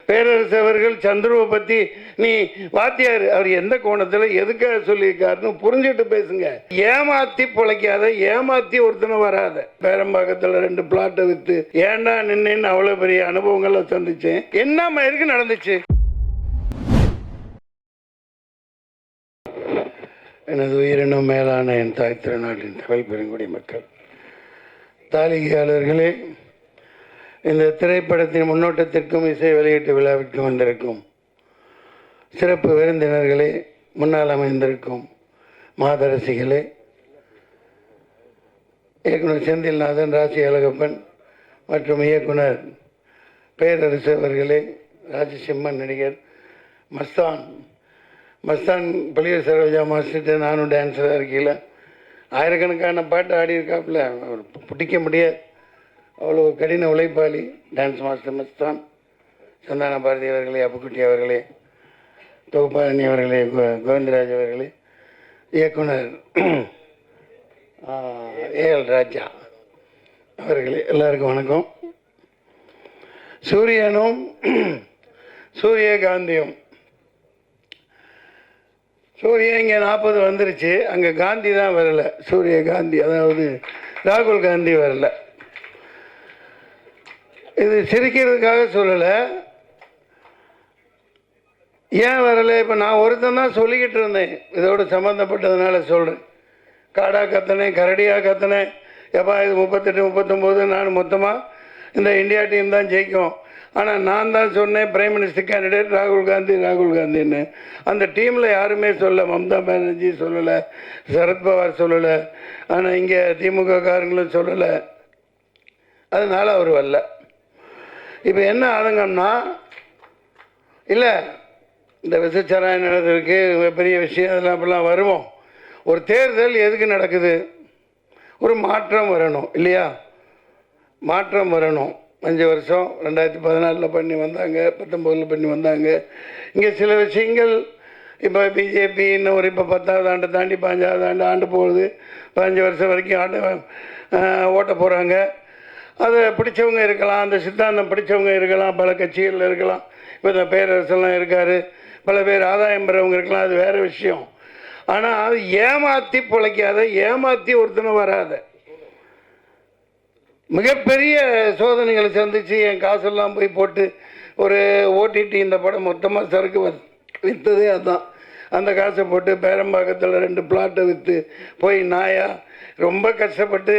பேரரசு அவர்கள் சந்துருவை பற்றி நீ வாத்தியார் அவர் எந்த கோணத்தில் எதுக்காக சொல்லியிருக்காருன்னு புரிஞ்சுட்டு பேசுங்க. ஏமாத்தி பிழைக்காத, ஏமாத்தி ஒருத்தனை வராத. பேரம்பாக்கத்தில் 2 பிளாட்டை விற்று ஏண்டா நின்னு அவ்வளோ பெரிய அனுபவங்களை சந்திச்சேன். என்ன மயிருக்கு நடந்துச்சு? எனது உயிரினும் மேலான என் தாய் திருநாட்டின் தமிழ் பெருங்குடி மக்கள், தாளிகையாளர்களே, இந்த திரைப்படத்தின் முன்னோட்டத்திற்கும் இசை வெளியீட்டு விழாவிற்கு வந்திருக்கும் சிறப்பு விருந்தினர்களே, முன்னால் அமைந்திருக்கும் மாதரசிகளே, இயக்குனர் செந்தில்நாதன், ராசி அழகப்பன் மற்றும் இயக்குனர் பேரரசு அவர்களே, ராஜசிம்மன் நடிகர், மஸ்தான் பள்ளியூர் சரோஜா மாஸ்டர்கிட்ட நானும் டான்ஸராக இருக்கையில் ஆயிரக்கணக்கான பாட்டு ஆடியிருக்காப்புல. அவர் பிடிக்க முடியாது, அவ்வளோ கடின உழைப்பாளி டான்ஸ் மாஸ்டர் மஸ்தான். சந்தான பாரதி அவர்களே, அப்புக்குட்டி அவர்களே, தொகுப்பாரணி அவர்களே, கோவிந்தராஜ் அவர்களே, இயக்குனர் ஏஎல் ராஜா அவர்களே, எல்லாருக்கும் வணக்கம். சூரியனும் சூரியகாந்தியும், சூரியன் இங்கே 40 வந்துருச்சு, அங்கே காந்தி தான் வரலை. சூரியகாந்தி, அதாவது ராகுல் காந்தி வரலை. இது சிரிக்கிறதுக்காக சொல்லலை. ஏன் வரலை? இப்போ நான் ஒருத்தன் தான் சொல்லிக்கிட்டு இருந்தேன், இதோடு சம்மந்தப்பட்டதுனால சொல்கிறேன். காடாக கத்தினேன், கரடியாக கத்தினேன். எப்பா இது 38 39 நான் மொத்தமாக இந்த இந்தியா டீம் தான் ஜெயிக்கும். ஆனால் நான் தான் சொன்னேன் பிரைம் மினிஸ்டர் கேண்டிடேட் ராகுல் காந்தின்னு. அந்த டீமில் யாருமே சொல்ல, மம்தா பானர்ஜி சொல்லலை, சரத்பவார் சொல்லலை, ஆனால் இங்கே திமுக காரங்களும் சொல்லலை. அதனால் அவர் வரல. இப்போ என்ன ஆளுங்கன்னா, இல்லை இந்த விசச்சாராயம் நடந்திருக்கு, பெரிய விஷயம், அதெல்லாம் அப்படிலாம் வருவோம். ஒரு தேர்தல் எதுக்கு நடக்குது? ஒரு மாற்றம் வரணும் இல்லையா? மாற்றம் வரணும். 5 வருஷம் 2014 பண்ணி வந்தாங்க, 19 பண்ணி வந்தாங்க. இங்கே சில விஷயங்கள் இப்போ பிஜேபி இன்னும் ஒரு இப்போ 10வது ஆண்டு தாண்டி 15வது ஆண்டு போகுது. 15 வருஷம் வரைக்கும் ஓட்ட போகிறாங்க. அதை பிடிச்சவங்க இருக்கலாம், அந்த சித்தாந்தம் பிடிச்சவங்க இருக்கலாம், பல கட்சிகளில் இருக்கலாம். இப்போ இந்த பேரரசெல்லாம் இருக்கார், பல பேர் ஆதாயம் பெறவங்க இருக்கலாம், அது வேறு விஷயம். ஆனால் அது ஏமாற்றி பிழைக்காத, ஏமாற்றி ஒருத்தனை வராத. மிகப்பெரிய சோதனைகளை சந்தித்து என் காசெல்லாம் போய் போட்டு ஒரு ஓடிடி இந்த படம் மொத்தமாக சரக்கு விற்றதே அதுதான். அந்த காசை போட்டு பேரம்பாக்கத்தில் 2 பிளாட்டை விற்று போய் நாயா ரொம்ப கஷ்டப்பட்டு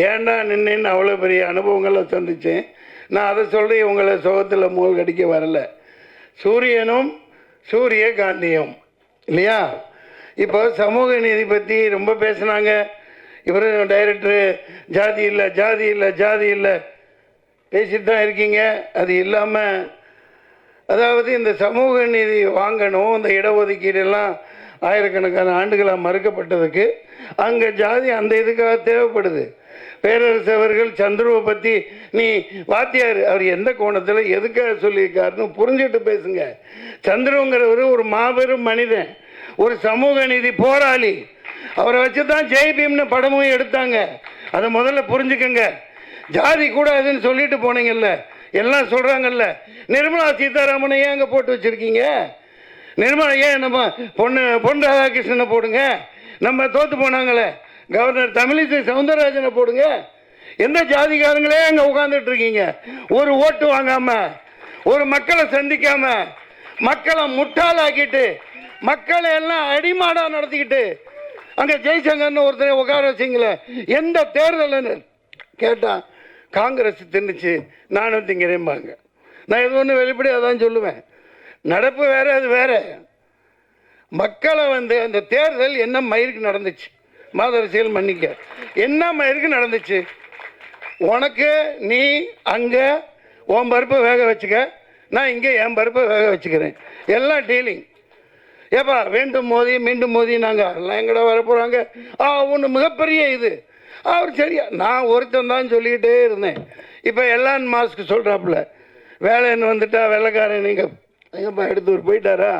ஏண்டா நின்னு அவ்வளோ பெரிய அனுபவங்களை சந்தித்தேன். நான் அதை சொல்லி உங்களை சோகத்தில் மூழ்கடிக்க வரலை. சூரியனும் சூரியகாந்தியும் இல்லையா? இப்போ சமூக நீதி பற்றி ரொம்ப பேசுனாங்க. இவர் டைரக்டரு ஜாதி இல்லை பேசிட்டு தான் இருக்கீங்க. அது இல்லாமல், அதாவது இந்த சமூக நீதி வாங்கணும், இந்த இடஒதுக்கீடெல்லாம் ஆயிரக்கணக்கான ஆண்டுகளாக மறுக்கப்பட்டதுக்கு அங்கே ஜாதி அந்த இதுக்காக தேவைப்படுது. பேரரசு அவர்கள் சந்துருவை பற்றி நீ வாத்தியார் அவர் எந்த கோணத்தில் எதுக்காக சொல்லியிருக்காருன்னு புரிஞ்சுட்டு பேசுங்க. சந்துருங்கிறவர் ஒரு மாபெரும் மனிதன், ஒரு சமூக நீதி போராளி. அவரை வச்சு தான் ஜெய் பீம்னு படமும் எடுத்தாங்க. அதை முதல்ல புரிஞ்சுக்கங்க. ஜாதி கூடாதுன்னு சொல்லிட்டு போனீங்கல்ல, எல்லாம் சொல்கிறாங்கல்ல. நிர்மலா சீதாராமனை ஏன் அங்கே போட்டு வச்சுருக்கீங்க? நிர்மலா ஏன் நம்ம பொன் ராதாகிருஷ்ணனை போடுங்க. நம்ம தோற்று போனாங்களே கவர்னர் தமிழிசை சவுந்தரராஜனை போடுங்க. எந்த ஜாதிகாரங்களே அங்கே உட்காந்துட்டு இருக்கீங்க? ஒரு ஓட்டு வாங்காமல், ஒரு மக்களை சந்திக்காமல், மக்களை முட்டாளாக்கிட்டு, மக்களை எல்லாம் அடிமாடாக நடத்திக்கிட்டு அங்கே ஜெய்சங்கர்னு ஒருத்தரை உட்கார வச்சிங்களே. எந்த தேர்தல்னு கேட்டால் காங்கிரஸ் தின்னுச்சு, நானும் திங்கிறேன்பாங்க. நான் எது ஒன்று வெளிப்படையாக தான் சொல்லுவேன். நடப்பு வேறு, அது வேறு. மக்களை அந்த தேர்தல் என்ன மயிருக்கு நடந்துச்சு? மாதரசியல் மன்னிக்க, என்ன மயிருக்கு நடந்துச்சு? உனக்கு நீ அங்கே உன் பருப்பை வேக வச்சுக்க, நான் இங்கே என் பருப்பை வேக வச்சுக்கிறேன். எல்லாம் டீலிங். ஏப்பா வேண்டும் மோதி மீண்டும் மோதி நாங்கள் எல்லாம் எங்கடா வரப்போகிறாங்க. ஒன்று மிகப்பெரிய இது. அவர் சரியா, நான் ஒருத்தன் தான் சொல்லிக்கிட்டே இருந்தேன். இப்போ எலான் மாஸ்க் சொல்கிறாப்புல, வேலைன்னு வந்துட்டா வெள்ளைக்காரன் நீங்கள் எங்கப்பா எடுத்து போயிட்டாரா?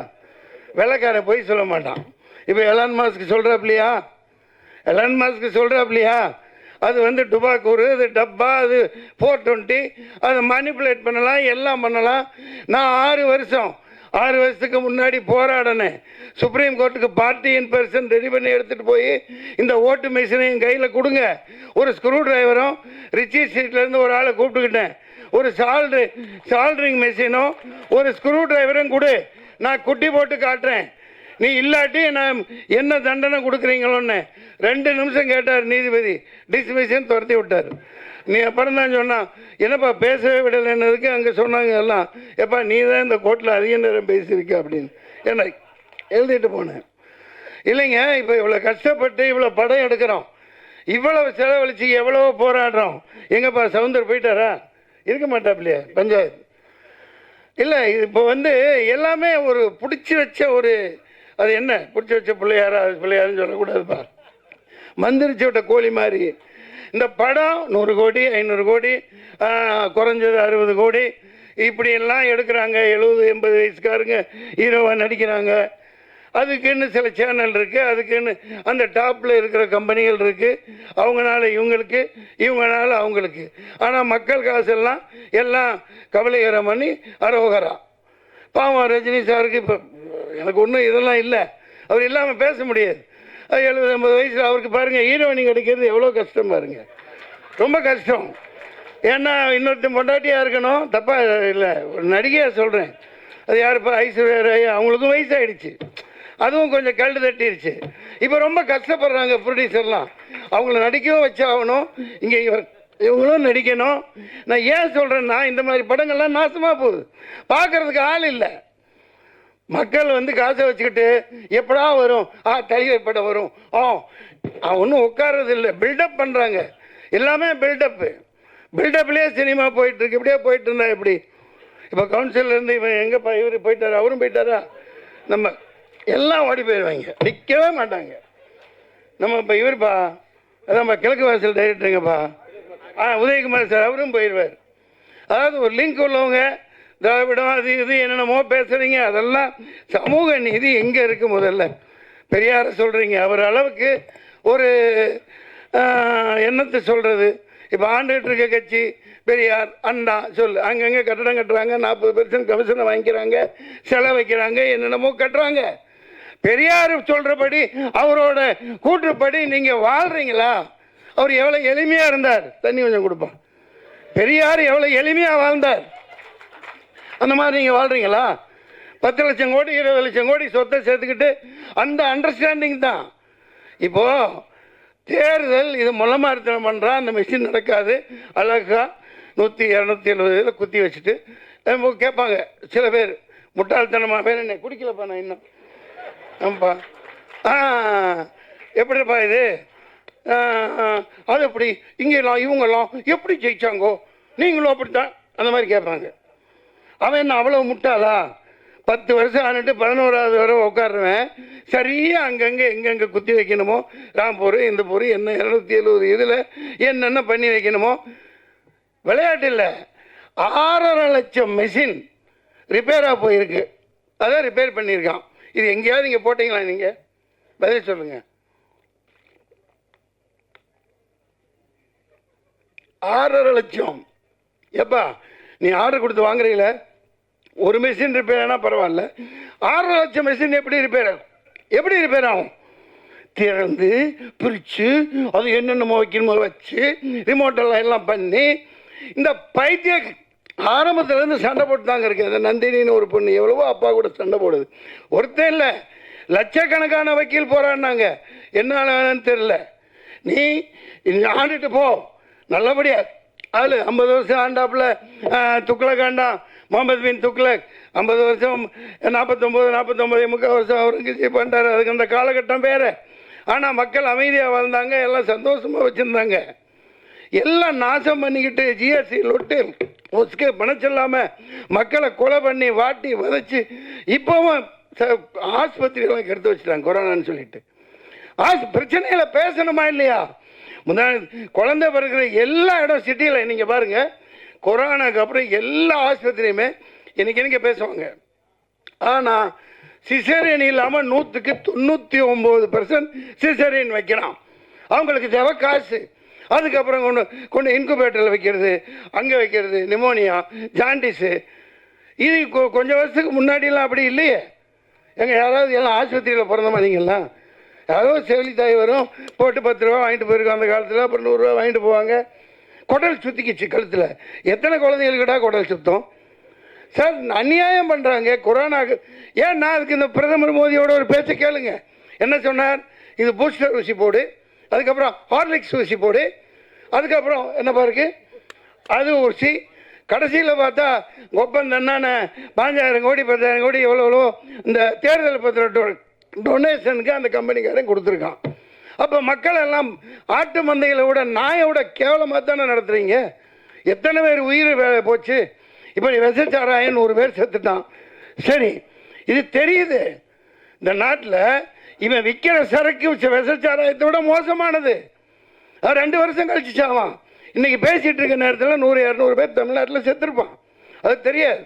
வெள்ளைக்காரன் போய் சொல்ல மாட்டான். இப்போ எலான் மாஸ்க் சொல்கிறாப்லையா? அது வந்து டுபாக்கூர், அது டப்பா, அது 420, அதை மேனிப்புலேட் பண்ணலாம், எல்லாம் பண்ணலாம். நான் 6 வருஷத்துக்கு முன்னாடி போராடினேன். சுப்ரீம் கோர்ட்டுக்கு பார்ட்டி இன் பர்சன் ரெடி பண்ணி எடுத்துகிட்டு போய் இந்த ஓட்டு மிஷினை என் கையில் கொடுங்க, ஒரு ஸ்க்ரூ டிரைவரும் ரிச்சி ஸ்ட்ரீட்லேருந்து ஒரு ஆளை கூப்பிட்டுக்கிட்டேன், ஒரு சால்ட்ரிங் மிஷினும் ஒரு ஸ்க்ரூ டிரைவரும் கொடு, நான் குட்டி போட்டு காட்டுறேன், நீ இல்லாட்டி நான் என்ன தண்டனை கொடுக்குறீங்களோன்னு 2 நிமிஷம் கேட்டார் நீதிபதி. டிஸ்மிஷன் துரத்தி விட்டார். நீ அப்புறம் தான் சொன்னான், என்னப்பா பேசவே விடலைன்னதுக்கு அங்கே சொன்னாங்க எல்லாம், எப்பா நீ தான் இந்த கோர்ட்டில் அதிக நேரம் பேசியிருக்க அப்படின்னு என்ன எழுதிட்டு போனேன். இல்லைங்க, இப்போ இவ்வளோ கஷ்டப்பட்டு இவ்வளோ படம் எடுக்கிறோம், இவ்வளவு செலவழிச்சு எவ்வளவோ போராடுறோம். எங்கப்பா சவுந்தர் போயிட்டாரா? இருக்க மாட்டாப்லையே பஞ்சாயத்து. இல்லை, இது இப்போ வந்து எல்லாமே ஒரு பிடிச்சி வச்ச ஒரு, அது என்ன பிடிச்சி வச்ச பிள்ளையாரா, அது பிள்ளையாருன்னு சொல்லக்கூடாதுப்பா, மந்திரிச்சு விட்ட கோழி மாதிரி. இந்த படம் 100 கோடி 500 கோடி, குறைஞ்சது 60 கோடி இப்படியெல்லாம் எடுக்கிறாங்க. 70-80 வயசுக்காரங்க ஹீரோவாக நடிக்கிறாங்க. அதுக்குன்னு சில சேனல் இருக்குது, அதுக்குன்னு அந்த டாப்பில் இருக்கிற கம்பெனிகள் இருக்குது. அவங்களால இவங்களுக்கு, இவங்களால அவங்களுக்கு. ஆனால் மக்கள் காசெல்லாம் எல்லாம் கவலைகரம் பண்ணி அரோகரா. பாவம் ரஜினி சாருக்கு இப்போ எனக்கு ஒன்றும் இதெல்லாம் இல்லை, அவர் இல்லாமல் பேச முடியாது. 70-80 வயசில் அவருக்கு பாருங்கள் ஹீரோயினி கிடைக்கிறது எவ்வளோ கஷ்டம் பாருங்க, ரொம்ப கஷ்டம். ஏன்னா இன்னொருத்தன் பொண்டாட்டியாக இருக்கணும், தப்பாக இல்லை, ஒரு நடிகையாக சொல்கிறேன். அது யாருப்பா, ஐஸ்வர்யா ராய், அவங்களுக்கும் வயசாகிடுச்சு, அதுவும் கொஞ்சம் கல்டு தட்டிடுச்சு. இப்போ ரொம்ப கஷ்டப்படுறாங்க ப்ரொடியூசர்லாம், அவங்கள நடிக்கவும் வச்சாகணும், இங்கே இவங்களும் நடிக்கணும். நான் ஏன் சொல்கிறேன்னா, இந்த மாதிரி படங்கள்லாம் நாசமாக போகுது, பார்க்குறதுக்கு ஆள் இல்லை. மக்கள் வந்து காசை வச்சுக்கிட்டு எப்படா வரும், தலைவர் படம் வரும், ஒன்றும் உட்கார்றது இல்லை, பில்டப் பண்ணுறாங்க, எல்லாமே பில்டப்லேயே சினிமா போயிட்டுருக்கு. இப்படியே போயிட்டு இருந்தா எப்படி? இப்போ கவுன்சிலர்லேருந்து இவன் எங்கேப்பா இவர் போயிட்டாரா, அவரும் போயிட்டாரா, நம்ம எல்லாம் ஓடி போயிடுவாங்க, நிற்கவே மாட்டாங்க. நம்ம இப்போ இவருப்பா, அதான் கிழக்கு வாசல் டைரக்டருங்கப்பா, உதயகுமார் சார், அவரும் போயிடுவார். அதாவது ஒரு லிங்க் உள்ளவங்க, திராவிடம் அது இது என்னென்னமோ பேசுகிறீங்க, அதெல்லாம் சமூக நீதி எங்கே இருக்குது? முதல்ல பெரியாரை சொல்கிறீங்க, அவர் அளவுக்கு ஒரு எண்ணத்தை சொல்கிறது. இப்போ ஆண்டுகிட்டு இருக்க கட்சி பெரியார் அண்ணா சொல்லு, அங்கங்கே கட்டடம் கட்டுறாங்க, 40% கமிஷனை வாங்கிக்கிறாங்க, செலவு வைக்கிறாங்க, என்னென்னமோ கட்டுறாங்க. பெரியார் சொல்கிறபடி, அவரோட கூற்றுப்படி நீங்கள் வாழ்கிறீங்களா? அவர் எவ்வளோ எளிமையாக இருந்தார், தண்ணி கொஞ்சம் கொடுப்பான். பெரியார் எவ்வளோ எளிமையாக வாழ்ந்தார், அந்த மாதிரி நீங்கள் வாழ்கிறீங்களா? 10 லட்சம் கோடி 20 லட்சம் கோடி சொத்தை சேர்த்துக்கிட்டு அந்த அண்டர்ஸ்டாண்டிங் தான். இப்போது தேர்தல் இது மொளமாரித்தனம் பண்ணுறான், அந்த மிஷின் நடக்காது, அழகா 100-270 குத்தி வச்சுட்டு கேட்பாங்க சில பேர், முட்டாள்தனமாக பேர் என்ன குடிக்கலப்பா நான் இன்னும், ஆமாப்பா எப்படிப்பா இது, அது எப்படி இங்கெல்லாம் இவங்கெல்லாம் எப்படி ஜெயிச்சாங்கோ, நீங்களும் அப்படித்தான், அந்த மாதிரி கேட்பாங்க. அவன் என்ன அவ்வளோ முட்டாளா? 10 வருஷம் ஆனிட்டு 11வது வரை உட்காருவேன், சரியாக அங்கங்கே எங்கெங்கே குத்தி வைக்கணுமோ, ராம்பூர் இந்த பூர் என்ன 270 இதில் என்னென்ன பண்ணி வைக்கணுமோ. விளையாட்டு இல்லை, 6.5 லட்சம் மெஷின் ரிப்பேராக போயிருக்கு, அதான் ரிப்பேர் பண்ணியிருக்கான். இது எங்கேயாவது நீங்கள் போட்டிங்களா? நீங்கள் பதில் சொல்லுங்கள். 6.5 லட்சம் எப்பா நீ ஆர்டர் கொடுத்து வாங்குறீங்கள, ஒரு மெஷின் ரிப்பேர் ஆனால் பரவாயில்ல, 6.5 லட்சம் மெஷின் எப்படி ரிப்பேர் ஆகும்? எப்படி ரிப்பேர் ஆகும்? திறந்து பிரித்து அது என்னென்னமோ வைக்கணுமோ வச்சு ரிமோட்டெல்லாம் எல்லாம் பண்ணி, இந்த பைத்திய ஆரம்பத்துலேருந்து சண்டை போட்டு தாங்க இருக்குது. அந்த நந்தினின்னு ஒரு பொண்ணு எவ்வளவோ அப்பா கூட சண்டை போடுது, ஒருத்தன் இல்லை லட்சக்கணக்கான வக்கீல் போராடினாங்க, என்ன ஆனான்னு தெரில. நீ ஆண்டுட்டு போ நல்லபடியா. அதில் 50 வருஷம் ஆண்டாப்பில் துக்ளக் ஆண்டான், முகமது பின் துக்ளக் 50 வருஷம் 49 முக்கால் வருஷம் அவுரங்கசீப் பண்ணிட்டார். அதுக்கு அந்த காலகட்டம் வேறு. ஆனால் மக்கள் அமைதியாக வாழ்ந்தாங்க, எல்லாம் சந்தோஷமாக வச்சுருந்தாங்க. எல்லாம் நாசம் பண்ணிக்கிட்டு ஜிஎஸ்டி லொட்டு ஒஸ்கே பணம் சொல்லாமல் மக்களை கொலை பண்ணி வாட்டி வதைச்சி இப்போவும் ஆஸ்பத்திரியெல்லாம் கெடுத்து வச்சுட்டாங்க கொரோனான்னு சொல்லிட்டு. பிரச்சனையில் பேசணுமா இல்லையா? குழந்தை பிறகுற எல்லா இடம் சிட்டியில் நீங்கள் பாருங்கள், கொரோனாக்கு அப்புறம் எல்லா ஆஸ்பத்திரியுமே எனக்கு பேசுவாங்க. ஆனால் சிசேரியன் இல்லாமல் 100க்கு 99% சிசேரியன் வைக்கிறான். அவங்களுக்கு தேவை காசு. அதுக்கப்புறம் கொண்டு கொண்டு இன்குபேட்டரில் வைக்கிறது, அங்கே வைக்கிறது, நிமோனியா, ஜாண்டிஸு. இது கொஞ்சம் வருஷத்துக்கு முன்னாடியெல்லாம் அப்படி இல்லையே. எங்கள் யாராவது எல்லாம் ஆஸ்பத்திரியில் பிறந்த மாதிரிங்களா? யாராவது செவிலி தாய் வரும், போட்டு 10 ரூபா வாங்கிட்டு போயிருக்கோம் அந்த காலத்தில். அப்புறம் 100 ரூபா வாங்கிட்டு போவாங்க. குடல் சுற்றிக்கிச்சு கழுத்தில். எத்தனை குழந்தைகளுக்கிட்டா குடல் சுத்தம் சார்? அநியாயம் பண்ணுறாங்க கொரோனாக்கு. ஏன் நான் அதுக்கு இந்த பிரதமர் மோடியோட ஒரு பேச்சை கேளுங்க. என்ன சொன்னார்? இது பூஸ்டர் ஊசி போடு, அதுக்கப்புறம் ஹார்லிக்ஸ் ஊசி போடு, அதுக்கப்புறம் என்னப்பா இருக்குது அது ஊசி. கடைசியில் பார்த்தா ஒப்பந்தம் என்னென்ன 5000 கோடி 10,000 கோடி எவ்வளோ இந்த தேர்தல் பத்திர டொனேஷனுக்கு அந்த கம்பெனிக்காரன் கொடுத்துருக்கான். அப்போ மக்கள் எல்லாம் ஆட்டு மந்தைகளை விட நாயை விட கேவலமாக தானே நடத்துகிறீங்க. எத்தனை பேர் உயிர் போச்சு. இப்போ விசச்சாராயன் 100 பேர் செத்துட்டான். சரி, இது தெரியுது. இந்த நாட்டில் இவன் விற்கிற சரக்கு விசச்சாராயத்தை விட மோசமானது. 2 வருஷம் கழிச்சு சாவான். இன்றைக்கி பேசிகிட்டு இருக்க நேரத்தில் 100-200 பேர் தமிழ்நாட்டில் செத்துருப்பான். அது தெரியாது.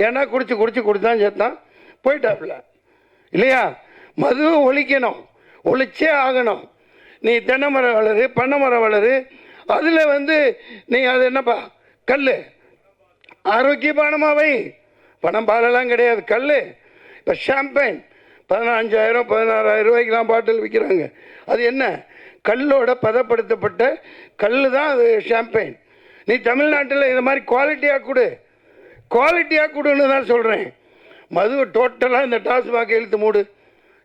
ஏன்னா குடித்தான் செத்தான், போயிட்டாப்புல இல்லையா? மது ஒழிக்கணும், ஒழிச்சே ஆகணும். நீ தென்னை மரம் வளரு, பண்ணை மரம் வளரு, அதில் நீ அது என்னப்பா கல் ஆரோக்கியமானமாவை. பணம் பாலெல்லாம் கிடையாது, கல். இப்போ ஷாம்பைன் 15,000 16,000 ரூபாய்க்கெலாம் பாட்டில் விற்கிறாங்க. அது என்ன? கல்லோட பதப்படுத்தப்பட்ட கல் தான் அது ஷாம்பைன். நீ தமிழ்நாட்டில் இந்த மாதிரி குவாலிட்டியாக கொடுன்னு தான் சொல்கிறேன். மதுவை டோட்டலாக இந்த டாஸ்மாக் இழுத்து மூடு,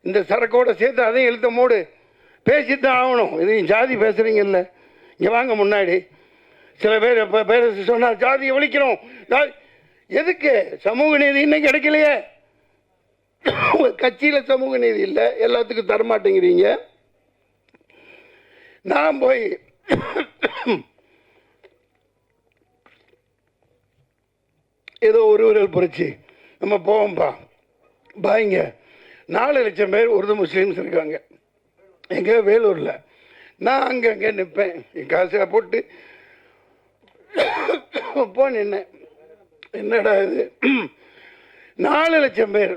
இந்த சரக்கோடு சேர்த்து அதையும் இழுத்து மூடு. பேசித்தான் ஆகணும். இது ஜாதி பேசுகிறீங்கல்ல, இங்கே வாங்க முன்னாடி. சில பேர் இப்போ பேர் சொன்னால் ஜாதியை ஒழிக்கிறோம். எதுக்கு? சமூக நீதி இன்னும் கிடைக்கலையே. கட்சியில் சமூக நீதி இல்லை, எல்லாத்துக்கும் தரமாட்டேங்கிறீங்க. நான் போய் ஏதோ ஒரு விரல் புரட்சி நம்ம போவோம்ப்பா பாய்ங்க. 4 லட்சம் பேர் உருது முஸ்லீம்ஸ் இருக்காங்க எங்கே வேலூரில். நான் அங்கே நிற்பேன், என் காசை போட்டு நின்னேன். என்னடா இது 4 லட்சம் பேர்.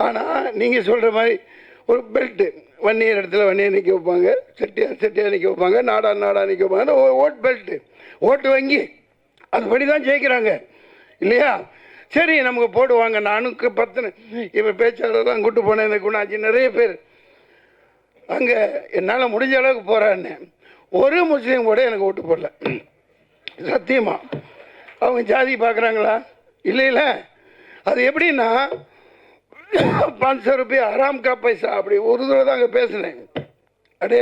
ஆனால் நீங்கள் சொல்கிற மாதிரி ஒரு பெல்ட்டு வன்னியர் இடத்துல வன்னியர் நிற்க வைப்பாங்க, செட்டியார் நிற்க வைப்பாங்க, நாடா நிற்க வைப்பாங்க. ஓட் பெல்ட்டு, ஓட்டு வங்கி, அதுபடி தான் ஜெயிக்கிறாங்க இல்லையா? சரி, நமக்கு போடுவாங்க. நானுக்கு 10 இப்போ பேச்சாளர்லாம் கூட்டு போனேன். இந்த குணாச்சி நிறைய பேர் அங்கே என்னால் முடிஞ்ச அளவுக்கு போகிறான்னு. ஒரு முஸ்லீம் கூட எனக்கு ஓட்டு போடல. சத்தியமாக. அவங்க ஜாதி பார்க்குறாங்களா? இல்லை. அது எப்படின்னா 500 ரூபாய் ஆராம் கா பைசா. அப்படி ஒரு தடவை தான் அங்கே பேசினேன். அடே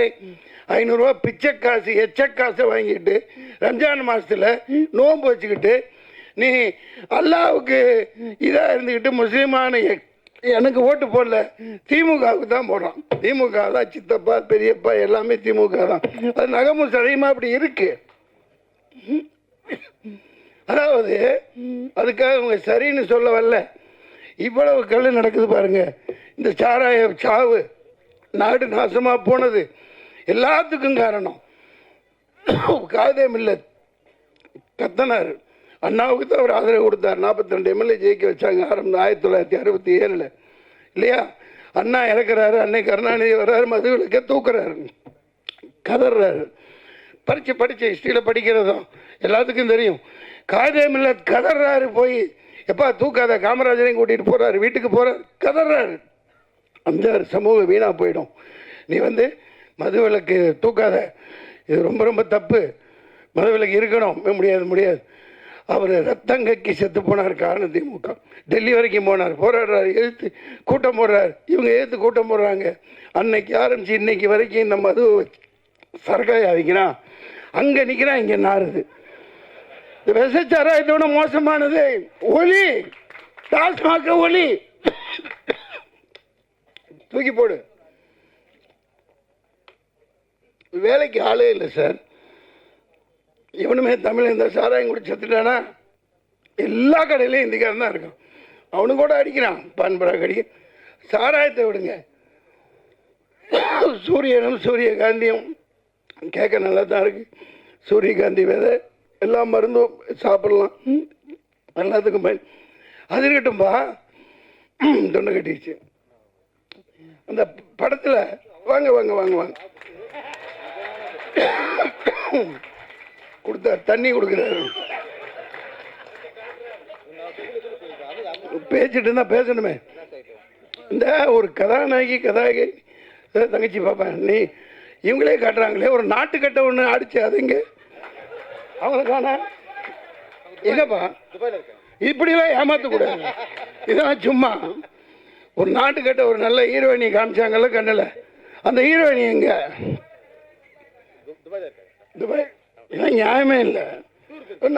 500 ரூபா பிச்சை காசு எச்சக்காசை வாங்கிட்டு ரம்ஜான் மாதத்தில் நோன்பு வச்சுக்கிட்டு நீ அல்லாவுக்கு இதாக இருந்துக்கிட்டு முஸ்லீமான எனக்கு ஓட்டு போடல, திமுகவுக்கு தான் போடுறான். திமுக தான் சித்தப்பா பெரியப்பா எல்லாமே திமுக தான். அது நகமும் சடையுமா அப்படி இருக்கு. அதாவது அதுக்காக அவங்க சரின்னு சொல்ல வரல. இவ்வளவு கல் நடக்குது பாருங்க. இந்த சாராய சாவு, நாடு நாசமாக போனது எல்லாத்துக்கும் காரணம் காதே மில்லத் கத்தனார். அண்ணாவுக்கு தான் அவர் ஆதரவு கொடுத்தார். 42 எம்எல்ஏ ஜெயிக்க வச்சாங்க 1967 இல்லையா? அண்ணா இறக்குறாரு, அன்னை கருணாநிதி வர்றாரு, மதுவிலக்க தூக்குறாரு, கதறாரு. படித்த ஹிஸ்ட்ரியில் படிக்கிறதும் எல்லாத்துக்கும் தெரியும். காதே மில்லத் கதறாரு. போய் எப்பா தூக்காத, காமராஜரையும் கூட்டிகிட்டு போகிறாரு, வீட்டுக்கு போகிறார், கதறாரு. அந்த சமூக வீணாக போயிடும். நீ மதுவிலக்கு தூக்காத, இது ரொம்ப ரொம்ப தப்பு, மதுவிலக்கு இருக்கணும். முடியாது. அவர் ரத்தங்கக்கி செத்து போனார். காரணம் திமுக. டெல்லி வரைக்கும் போனார், போராடுறாரு, எழுத்து கூட்டம் போடுறாரு. இவங்க எழுத்து கூட்டம் போடுறாங்க. அன்னைக்கு ஆரம்பித்து இன்னைக்கு வரைக்கும் இந்த மது சரக்காய் அவிக்கிறான், அங்கே நிற்கிறான், இங்கே நாறுது. இந்த விசச்சாராயத்தோட மோசமானது ஒலி, டாஸ்மாக ஒலி தூக்கி போடு. வேலைக்கு ஆளே இல்லை சார். இவனுமே தமிழ் இந்த சாராயம் கூட செத்துட்டானா எல்லா கடையிலையும் இந்திக்காரன் தான் இருக்கான். அவனு கூட அடிக்கிறான், பான்பராக அடிக்க. சாராயத்தை விடுங்க. சூரியனும் சூரியகாந்தியும் கேட்க நல்லா தான் இருக்குது. சூரியகாந்தி விதை எல்லா மருந்தும் சாப்பிடலாம், எல்லாத்துக்கும் பயன். அது இருக்கட்டும்பா. தொண்டை கட்டிடுச்சு. அந்த படத்தில் வாங்க வாங்க வாங்க வாங்க கொடுத்தா தண்ணி கொடுக்குறாரு. பேசிட்டு இருந்தா பேசணுமே. இந்த ஒரு கதாநாயகி தங்கச்சி பாப்பா நீ இவங்களே காட்டுறாங்களே ஒரு நாட்டுக்கட்டை ஒன்று அடிச்சு அதுங்க அவங்களுக்கான எங்கப்பா இப்படிலாம் ஏமாற்றக்கூடாது. இதெல்லாம் சும்மா ஒரு நாட்டுக்கட்டை ஒரு நல்ல ஹீரோயினி காமிச்சாங்கல்ல கண்ணில், அந்த ஹீரோயினி எங்க துபாய்? இதெல்லாம் நியாயமே இல்லை.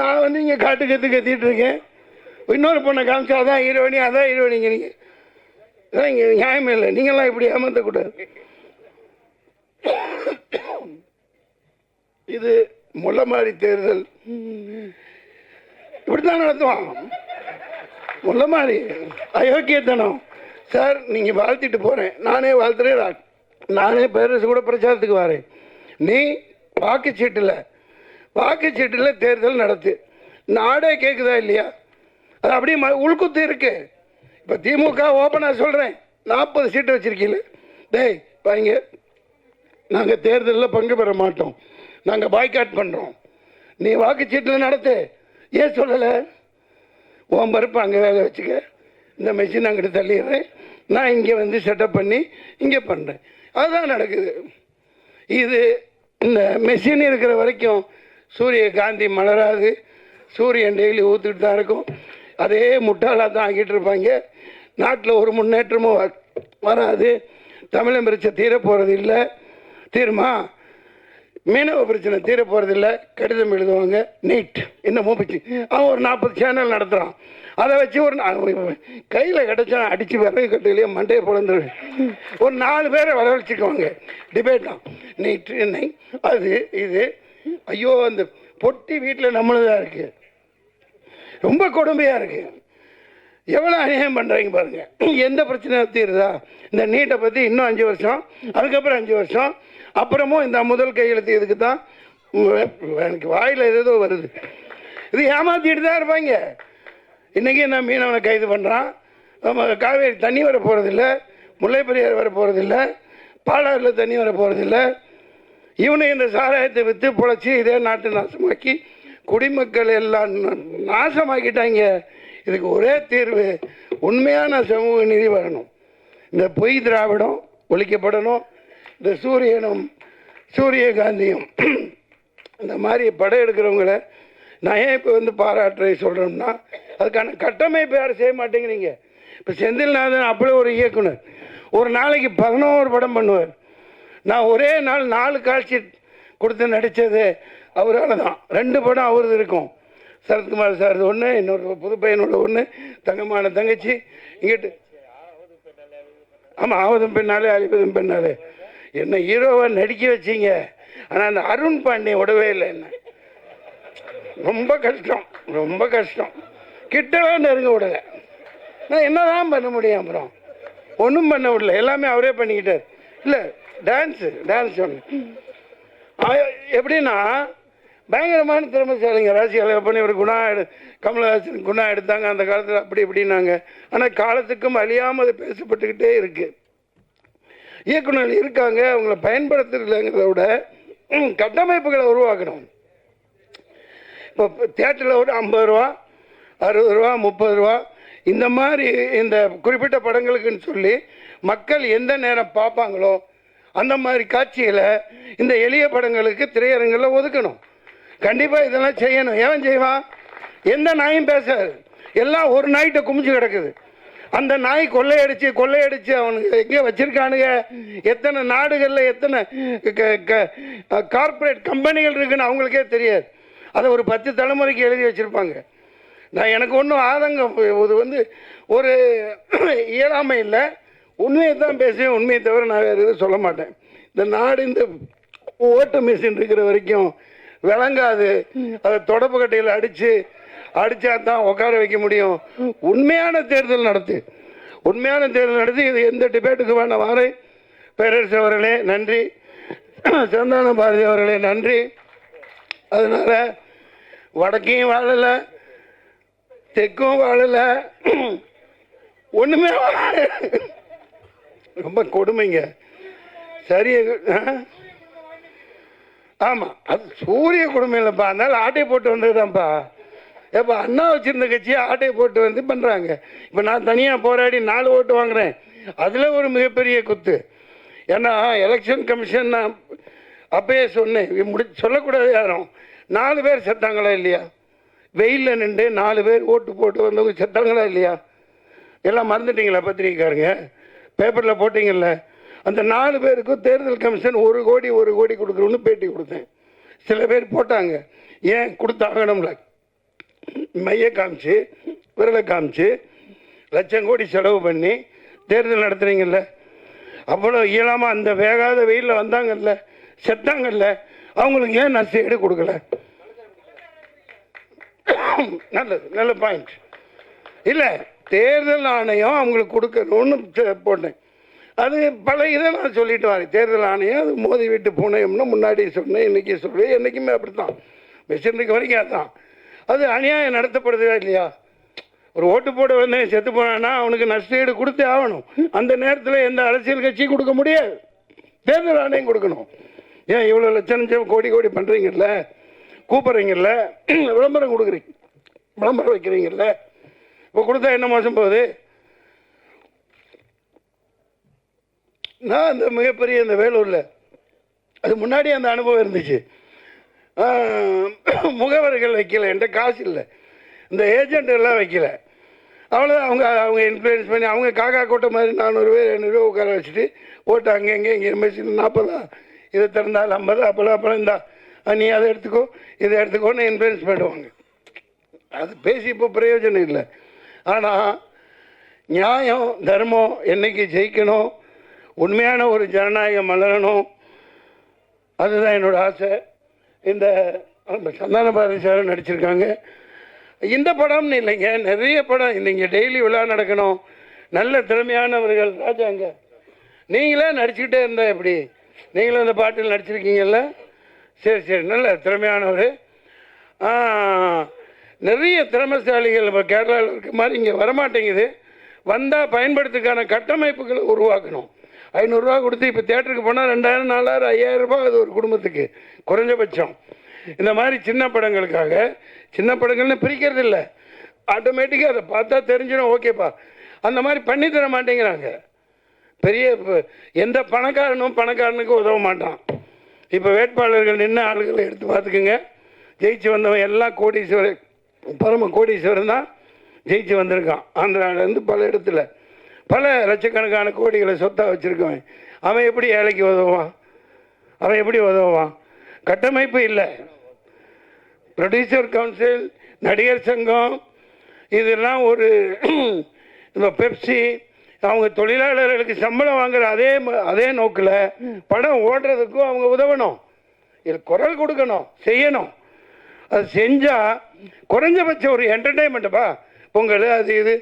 நான் வந்து இங்கே கத்திட்டு இருக்கேன், இன்னொரு பொண்ணை காமிச்சா அதான் ஹீரோயினி அதான் ஹீரோயினிங்க. நீங்கள் இதெல்லாம் இங்கே நியாயமே இல்லை. நீங்கள்லாம் இப்படி ஏமாற்றக்கூடாது. இது முள்ளமாரி தேர்தல் இப்படித்தான் நடத்துவான். முள்ளமாரி அயோக்கியத்தனம். சார் நீங்கள் வாழ்த்திட்டு போகிறேன், நானே வாழ்த்துறேன், நானே பேரரசு கூட பிரச்சாரத்துக்கு வரேன். நீ வாக்குச்சீட்டில் தேர்தல் நடத்து. நாடே கேட்குதா இல்லையா? அது அப்படியே உள்குத்து இருக்கு. இப்போ திமுக ஓப்பனாக சொல்கிறேன், 40 சீட்டு வச்சுருக்கீங்கள. டேய் பாருங்க, நாங்கள் தேர்தலில் பங்கு பெற மாட்டோம், நாங்கள் பாய்காட் பண்ணுறோம். நீ வாக்குச்சீட்டில் நடத்து. ஏன் சொல்லலை? உன் பருப்பு அங்கே வேக வச்சுக்க, இந்த மெஷின் அங்கிட்டு தள்ளிடுறேன், நான் இங்கே வந்து செட்டப் பண்ணி இங்கே பண்ணுறேன். அதுதான் நடக்குது. இது இந்த மெஷின் இருக்கிற வரைக்கும் சூரியகாந்தி மலராது, சூரியன் டெய்லி ஊற்றிட்டு தான் இருக்கும். அதே முட்டாளாக தான் ஆக்கிட்டு இருப்பாங்க. நாட்டில் ஒரு முன்னேற்றமும் வராது. தமிழன் பிரச்சனை தீர போகிறது இல்லை. தீருமா? மீனவ பிரச்சனை தீர போகிறதில்ல. கடிதம் எழுதுவாங்க, நீட் இன்னமும் பிச்சு. அவன் ஒரு 40 சேனல் நடத்துகிறான். அதை வச்சு ஒரு கையில் கிடச்சா அடித்து விறகு கட்டிலேயே மண்டையை பிறந்துருவேன். ஒரு 4 பேரை வரவழைச்சிக்குவாங்க. டிபேட் தான், நீட் என்ன அது இது. ஐயோ, அந்த பொட்டி வீட்டில் நம்மளுதான் இருக்குது. ரொம்ப கொடுமையாக இருக்குது. எவ்வளோ அநியாயம் பண்ணுறாங்க பாருங்கள். எந்த பிரச்சனை தீருதா? இந்த நீட்டை பற்றி இன்னும் 5 வருஷம், அதுக்கப்புறம் 5 வருஷம், அப்புறமும் இந்த முதல் கையெழுத்து இதுக்கு தான். எனக்கு வாயில் ஏதோ வருது. இது ஏமாற்றிட்டு தான் இருப்பாங்க. இன்றைக்கி நான் மீனவனை கைது பண்ணுறான். காவேரி தண்ணி வர போகிறதில்ல, முல்லை பெரியார் வர போகிறதில்ல, பாலாறில் தண்ணி வர போகிறதில்ல. இவனை இந்த சாராயத்தை விற்று பொழைச்சி இதே நாட்டை நாசமாக்கி குடிமக்கள் எல்லாம் நாசமாக்கிட்டாங்க. இதுக்கு ஒரே தீர்வு, உண்மையான சமூக நீதி வரணும். இந்த பொய் திராவிடம் ஒழிக்கப்படணும். இந்த சூரியகாந்தியும் இந்த மாதிரி படம் எடுக்கிறவங்கள நான் ஏன் இப்போ வந்து பாராட்டுறை சொல்கிறோம்னா, அதுக்கான கட்டமைப்பு யாரும் செய்ய மாட்டேங்கிறீங்க. இப்போ செந்தில்நாதன் அப்படியே ஒரு இயக்குனர், ஒரு நாளைக்கு 11 படம் பண்ணுவார். நான் ஒரே நாள் 4 காட்சி கொடுத்து நடித்தது அவரால் தான். 2 படம் அவரது இருக்கும். சரத்குமார் சார் ஒன்று, இன்னொரு புது பையனோட ஒன்று, தங்கமான தங்கச்சி. இங்கிட்டு ஆமாம், ஆவதும் பெண்ணாலே அழிப்பதும் பெண்ணாலே. என்ன ஹீரோவை நடிக்க வச்சிங்க, ஆனால் அந்த அருண் பாண்டியன் விடவே இல்லை. என்ன ரொம்ப கஷ்டம். கிட்டவே நெருங்க விடலை. நான் என்ன தான் பண்ண முடியும்? அப்புறம் ஒன்றும் பண்ண விடல, எல்லாமே அவரே பண்ணிக்கிட்டார். இல்லை, டான்ஸ் ஒன்று எப்படின்னா பயங்கரமான திறமைசாலிங்க. ராசியால் பண்ணி ஒரு கமலஹாசன் குணா எடுத்தாங்க அந்த காலத்தில், அப்படி இப்படின்னாங்க. ஆனால் காலத்துக்கும் அழியாமல் அது பேசப்பட்டுக்கிட்டே இருக்குது. இயக்குநர்கள் இருக்காங்க, அவங்கள பயன்படுத்துறதுங்கிறத விட கட்டமைப்புகளை உருவாக்கணும். இப்போ தியேட்டரில் ஒரு 50 ரூபா, 60 ரூபா, 30 ரூபா இந்த மாதிரி இந்த குறிப்பிட்ட படங்களுக்குன்னு சொல்லி மக்கள் எந்த நேரம் பார்ப்பாங்களோ அந்த மாதிரி காட்சிகளை இந்த எளிய படங்களுக்கு திரையரங்கில் ஒதுக்கணும். கண்டிப்பாக இதெல்லாம் செய்யணும். ஏன் செய்வான்? எந்த நாயும் பேசாது. எல்லாம் ஒரு நாய்கிட்ட குமிச்சு கிடக்குது. அந்த நாய் கொள்ளையடிச்சு அவனுக்கு எங்கே வச்சிருக்கானுங்க, எத்தனை நாடுகளில் எத்தனை கார்பரேட் கம்பெனிகள் இருக்குன்னு அவங்களுக்கே தெரியாது. அதை ஒரு 10 தலைமுறைக்கு எழுதி வச்சுருப்பாங்க. எனக்கு ஒன்றும் ஆதங்கம், இது வந்து ஒரு இயலாமை இல்லை. உண்மையை தான் பேசுவேன், உண்மையை தவிர நான் வேறு எதுவும் சொல்ல மாட்டேன். இந்த நாடு இந்த ஓட்டு மிஷின் இருக்கிற வரைக்கும் விளங்காது. அதை தொடப்பு கட்டையில் அடித்தா தான் உட்கார வைக்க முடியும். உண்மையான தேர்தல் நடத்து. இது எந்த டிபேட்டுக்கு வேணாம் வாரேன். பேரரசு அவர்களே நன்றி, சந்தான பாரதி அவர்களே நன்றி. அதனால் வடக்கையும் வாழலை, தெற்கும் வாழலை, ஒன்றுமே வாழ. ரொம்ப கொடுமைங்க. சரி, ஆமாம், அது சூரிய குடும்பம் இல்லைப்பா, அதனால ஆட்டையை போட்டு வந்ததுதான்ப்பா. ஏப்பா அண்ணா வச்சுருந்த கட்சியை ஆட்டையை போட்டு வந்து பண்ணுறாங்க. இப்போ நான் தனியாக போராடி 4 ஓட்டு வாங்குகிறேன், அதில் ஒரு மிகப்பெரிய குத்து. ஏன்னா எலெக்ஷன் கமிஷன் நான் அப்பயே சொன்னேன், சொல்லக்கூடாது யாரும். 4 பேர் செத்தாங்களா இல்லையா? வெயிலில் நின்று 4 பேர் ஓட்டு போட்டு வந்தவங்க செத்தாங்களா இல்லையா? எல்லாம் மறந்துட்டீங்களா பத்திரிக்கைக்காரங்க? பேப்பரில் போட்டிங்கல்ல. அந்த 4 பேருக்கும் தேர்தல் கமிஷன் 1 கோடி கொடுக்குறோன்னு பேட்டி கொடுத்தேன். சில பேர் போட்டாங்க, ஏன் கொடுத்தாகணும்ல, மைய காமிச்சு விரலை காமிச்சு லட்சம் கோடி செலவு பண்ணி தேர்தல் நடத்துறீங்கல்ல, அவ்வளோ இயலாமல் அந்த வேகாத வெயிலில் வந்தாங்கல்ல, செத்தாங்கல்ல, அவங்களுக்கு ஏன் நஷ்டஈடு கொடுக்கல? நல்ல பாயிண்ட். இல்லை, தேர்தல் ஆணையம் அவங்களுக்கு கொடுக்கணும்னு போட்டேன். அது பல இதை நான் சொல்லிட்டு வரேன். தேர்தல் ஆணையம் அது மோதி விட்டு போனோம்னு முன்னாடி சொன்னேன், இன்றைக்கி சொல்லுவேன், என்றைக்குமே அப்படி தான் வச்சிருந்துக்கு வரைக்கும். அதுதான் அது அநியாயம் நடத்தப்படுதா இல்லையா? ஒரு ஓட்டு போட வந்து செத்து போனான்னா அவனுக்கு நஷ்டஈடு கொடுத்தே ஆகணும். அந்த நேரத்தில் எந்த அரசியல் கட்சியும் கொடுக்க முடியாது, தேர்தல் ஆணையம் கொடுக்கணும். ஏன் இவ்வளோ லட்சம் கோடி பண்ணுறீங்கல்ல, கூப்பிட்றீங்கல்ல, விளம்பரம் கொடுக்குறீங்க, விளம்பரம் வைக்கிறீங்கல்ல, இப்போ கொடுத்தா என்ன மோசம் போகுது? நான் அந்த மிகப்பெரிய இந்த வேலூரில் அது முன்னாடி அந்த அனுபவம் இருந்துச்சு. முகவர்கள் வைக்கல, என்கிட்ட காசு இல்லை, இந்த ஏஜென்ட் எல்லாம் வைக்கல. அவ்வளோதான். அவங்க இன்ஃப்ளூயன்ஸ் பண்ணி அவங்க காக்கா கோட்டை மாதிரி 400 பேர் 500 ரூபா உட்கார வச்சுட்டு ஓட்டு அங்கே இங்கே மெஷின் 40 இதை திறந்தால் 50 அப்போல்லாம் இந்தா நீ அதை எடுத்துக்கோ இதை எடுத்துக்கோன்னு இன்ஃப்ளூயன்ஸ் பண்ணுவாங்க. அது பேசி இப்போ பிரயோஜனம் இல்லை. ஆனால் நியாயம் தர்மம் என்னைக்கு ஜெயிக்கணும், உண்மையான ஒரு ஜனநாயகம் மலரணும், அதுதான் என்னோடய ஆசை. இந்த சந்தான பாரதி சார் நடிச்சிருக்காங்க. இந்த படம்னு இல்லைங்க, நிறைய படம் இல்லைங்க. டெய்லி விழா நடக்கணும், நல்ல திறமையானவர்கள். ராஜாங்க நீங்களே நடிச்சுக்கிட்டே இருந்தால் எப்படி? நீங்களும் இந்த பாட்டில் நடிச்சிருக்கீங்கல்ல, சரி நல்ல திறமையானவர். நிறைய திறமைசாலிகள் இப்போ கேரளாவில் இருக்க மாதிரி இங்கே வரமாட்டேங்குது. வந்தால் பயன்படுத்துக்கான கட்டமைப்புகளை உருவாக்கணும். 500 ரூபா கொடுத்து இப்போ தேட்டருக்கு போனால் 2000 4000 5000 ரூபாய் அது ஒரு குடும்பத்துக்கு குறைஞ்சபட்சம். இந்த மாதிரி சின்ன படங்களுக்காக, சின்ன படங்கள்னு பிரிக்கிறது இல்லை, ஆட்டோமேட்டிக்காக அதை பார்த்தா தெரிஞ்சிடும், ஓகேப்பா, அந்த மாதிரி பண்ணி தர மாட்டேங்கிறாங்க. பெரிய எந்த பணக்காரனுக்கு உதவ மாட்டான். இப்போ வேட்பாளர்கள் நின்று ஆளுகளை எடுத்து பார்த்துக்குங்க, ஜெயிச்சு வந்தவன் எல்லாம் கோடீஸ்வரர், பரம கோடீஸ்வரன் தான் ஜெயிச்சு வந்திருக்கான். ஆந்திராவிலேருந்து பல இடத்துல பல லட்சக்கணக்கான கோடிகளை சொத்தாக வச்சுருக்கவன் அவன் எப்படி ஏழைக்கு உதவுவான்? அவன் எப்படி உதவுவான்? கட்டமைப்பு இல்லை. ப்ரொடியூசர் கவுன்சில், நடிகர் சங்கம், இதெல்லாம் ஒரு இந்த பெப்சி, அவங்க தொழிலாளர்களுக்கு சம்பளம் வாங்குற அதே நோக்கில் படம் ஓடுறதுக்கும் அவங்க உதவணும், இது குரல் கொடுக்கணும், செய்யணும். அது செஞ்சால் குறைஞ்சபட்சம் ஒரு என்டர்டெயின்மெண்ட்டுப்பா. பொங்கல் அது இது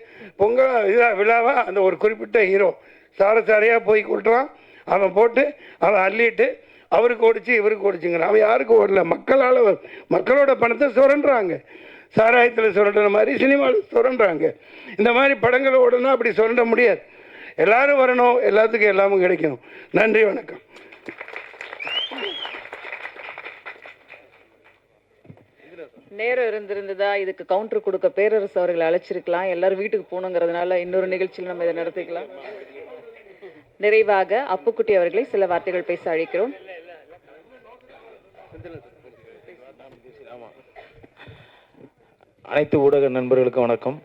பொங்கல் விழாவா அந்த ஒரு குறிப்பிட்ட ஹீரோ சாரையாக போய் கொட்டுறான், அவன் போட்டு அவன் அள்ளிட்டு அவருக்கு ஓடிச்சு இவருக்கு ஓடிச்சுங்கிறான். அவன் யாருக்கு ஓடல, மக்களால், மக்களோட பணத்தை சுரண்டுறாங்க. சாராயத்தில் சுரண்டுற மாதிரி சினிமாவில் சுரண்டுறாங்க. இந்த மாதிரி படங்கள் ஓடணும், அப்படி சுரண்ட முடியாது. எல்லாரும் வரணும், எல்லாத்துக்கும் எல்லாமும் கிடைக்கணும். நன்றி, வணக்கம். நேரம் இருந்திருந்ததா இதுக்கு கவுண்டர் கொடுக்க பேரரசு அவர்களை அழைச்சிருக்கலாம். எல்லாரும் வீட்டுக்கு போகணுங்கிறதுனால இன்னொரு நிகழ்ச்சியில் நம்ம இதை நடத்திக்கலாம். நிறைவாக அப்புக்குட்டி அவர்களை சில வார்த்தைகள் பேச அழைக்கிறோம். அனைத்து ஊடக நண்பர்களுக்கும் வணக்கம்.